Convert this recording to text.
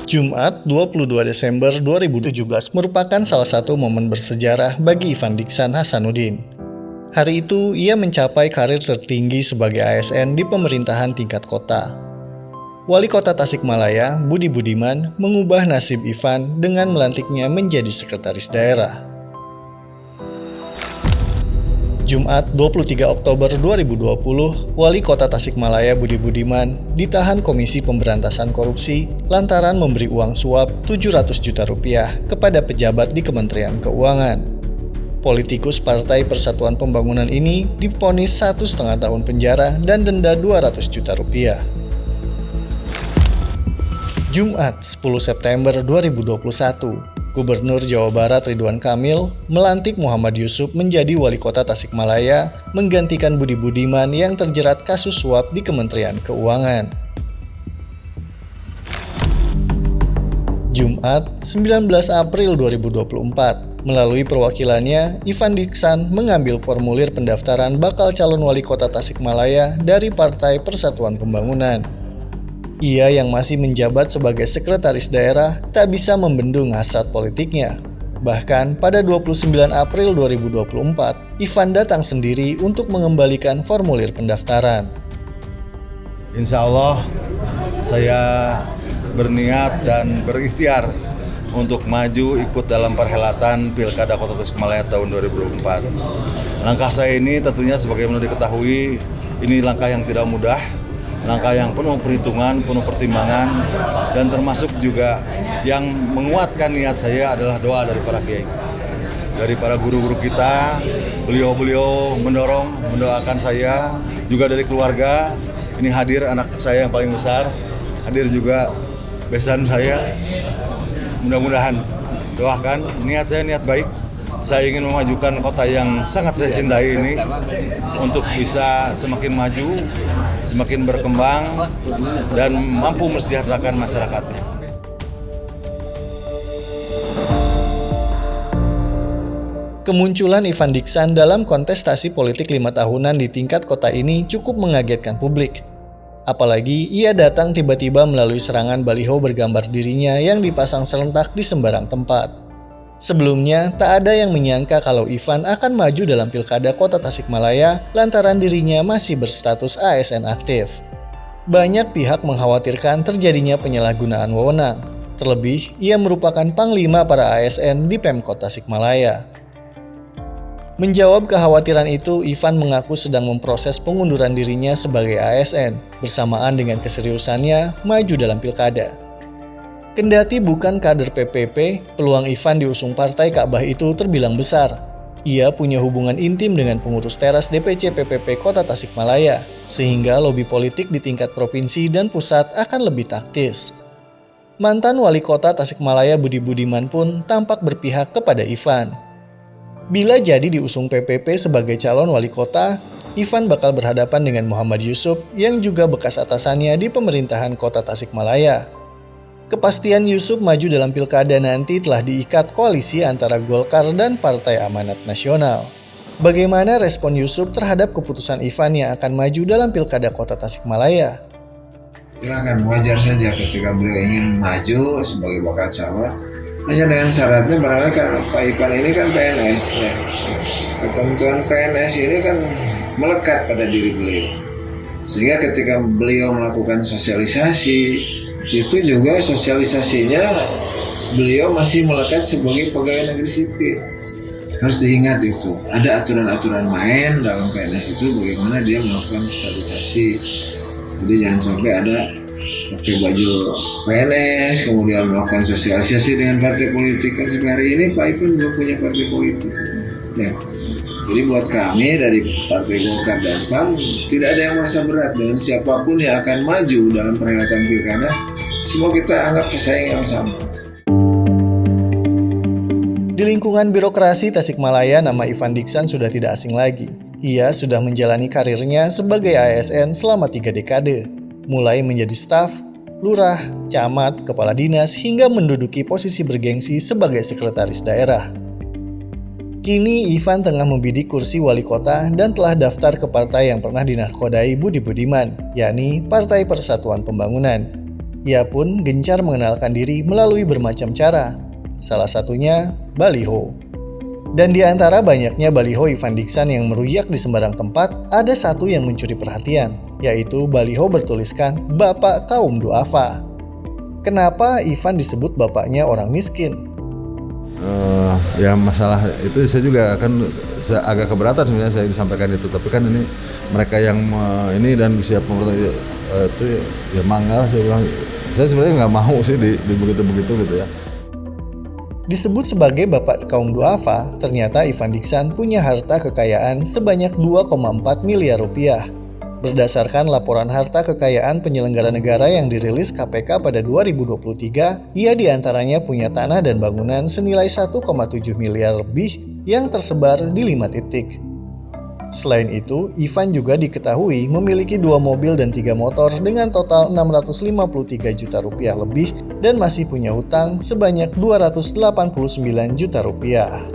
Jumat 22 Desember 2017 merupakan salah satu momen bersejarah bagi Ivan Diksan Hasanuddin. Hari itu, ia mencapai karir tertinggi sebagai ASN di pemerintahan tingkat kota. Wali Kota Tasikmalaya, Budi Budiman, mengubah nasib Ivan dengan melantiknya menjadi sekretaris daerah. Jumat 23 Oktober 2020, Wali Kota Tasikmalaya Budi Budiman ditahan Komisi Pemberantasan Korupsi lantaran memberi uang suap 700 juta rupiah kepada pejabat di Kementerian Keuangan. Politikus Partai Persatuan Pembangunan ini divonis 1,5 tahun penjara dan denda 200 juta rupiah. Jumat 10 September 2021, Gubernur Jawa Barat Ridwan Kamil melantik Muhammad Yusuf menjadi Wali Kota Tasikmalaya menggantikan Budi Budiman yang terjerat kasus suap di Kementerian Keuangan. Jumat 19 April 2024, melalui perwakilannya, Ivan Diksan mengambil formulir pendaftaran bakal calon Wali Kota Tasikmalaya dari Partai Persatuan Pembangunan. Ia yang masih menjabat sebagai sekretaris daerah tak bisa membendung hasrat politiknya. Bahkan pada 29 April 2024, Ivan datang sendiri untuk mengembalikan formulir pendaftaran. Insya Allah saya berniat dan berikhtiar untuk maju ikut dalam perhelatan Pilkada Kota Tasikmalaya tahun 2024. Langkah saya ini tentunya sebagaimana diketahui, ini langkah yang tidak mudah. Langkah yang penuh perhitungan, penuh pertimbangan, dan termasuk juga yang menguatkan niat saya adalah doa dari para kiai, dari para guru-guru kita. Beliau mendoakan saya, juga dari keluarga. Ini hadir anak saya yang paling besar, hadir juga besan saya. Mudah-mudahan doakan, niat saya niat baik. Saya ingin memajukan kota yang sangat saya cintai ini untuk bisa semakin maju, semakin berkembang, dan mampu mesejahterakan masyarakatnya. Kemunculan Ivan Diksan dalam kontestasi politik 5 tahunan di tingkat kota ini cukup mengagetkan publik. Apalagi ia datang tiba-tiba melalui serangan baliho bergambar dirinya yang dipasang serentak di sembarang tempat. Sebelumnya, tak ada yang menyangka kalau Ivan akan maju dalam Pilkada Kota Tasikmalaya lantaran dirinya masih berstatus ASN aktif. Banyak pihak mengkhawatirkan terjadinya penyalahgunaan wewenang. Terlebih, ia merupakan panglima para ASN di Pemkot Tasikmalaya. Menjawab kekhawatiran itu, Ivan mengaku sedang memproses pengunduran dirinya sebagai ASN bersamaan dengan keseriusannya maju dalam Pilkada. Kendati bukan kader PPP, peluang Ivan diusung Partai Ka'bah itu terbilang besar. Ia punya hubungan intim dengan pengurus teras DPC PPP Kota Tasikmalaya, sehingga lobi politik di tingkat provinsi dan pusat akan lebih taktis. Mantan Wali Kota Tasikmalaya Budi Budiman pun tampak berpihak kepada Ivan. Bila jadi diusung PPP sebagai calon wali kota, Ivan bakal berhadapan dengan Muhammad Yusuf yang juga bekas atasannya di pemerintahan Kota Tasikmalaya. Kepastian Yusuf maju dalam pilkada nanti telah diikat koalisi antara Golkar dan Partai Amanat Nasional. Bagaimana respon Yusuf terhadap keputusan Ivan yang akan maju dalam pilkada Kota Tasikmalaya? Silakan, wajar saja ketika beliau ingin maju sebagai bakal calon. Hanya dengan syaratnya barangkali kan Pak Ivan ini kan PNS ya. Ketentuan PNS ini kan melekat pada diri beliau. Sehingga ketika beliau melakukan sosialisasi, itu juga sosialisasinya beliau masih melekat sebagai pegawai negeri sipil. Harus diingat itu, ada aturan-aturan main dalam PNS itu bagaimana dia melakukan sosialisasi. Jadi jangan sampai ada pakai baju PNS kemudian melakukan sosialisasi dengan partai politik. Kan sampai hari ini Pak Ivan belum punya partai politik ya. Jadi buat kami dari Partai Golkar dan PAN tidak ada yang merasa berat dengan siapapun yang akan maju dalam perhelatan pilkada. Semua kita anggap pesaing yang sama. Di lingkungan birokrasi Tasikmalaya, nama Ivan Diksan sudah tidak asing lagi. Ia sudah menjalani karirnya sebagai ASN selama 3 dekade, mulai menjadi staf, lurah, camat, kepala dinas, hingga menduduki posisi bergengsi sebagai sekretaris daerah. Kini Ivan tengah membidik kursi wali kota dan telah daftar ke partai yang pernah dinahkodai Budi Budiman, yakni Partai Persatuan Pembangunan. Ia pun gencar mengenalkan diri melalui bermacam cara, salah satunya baliho. Dan di antara banyaknya baliho Ivan Dixan yang meruyak di sembarang tempat, ada satu yang mencuri perhatian, yaitu baliho bertuliskan Bapak Kaum Duafa. Kenapa Ivan disebut bapaknya orang miskin? Ya masalah itu saya juga kan agak keberatan sebenarnya saya disampaikan itu, tapi kan ini mereka yang ini dan siap pemerintah itu ya mangga saya bilang, saya sebenarnya nggak mau sih di begitu gitu ya. Disebut sebagai Bapak Kaum Duafa, ternyata Ivan Dixan punya harta kekayaan sebanyak 2,4 miliar rupiah. Berdasarkan laporan harta kekayaan penyelenggara negara yang dirilis KPK pada 2023, ia diantaranya punya tanah dan bangunan senilai 1,7 miliar lebih yang tersebar di 5 titik. Selain itu, Ivan juga diketahui memiliki 2 mobil dan 3 motor dengan total 653 juta rupiah lebih dan masih punya hutang sebanyak 289 juta rupiah.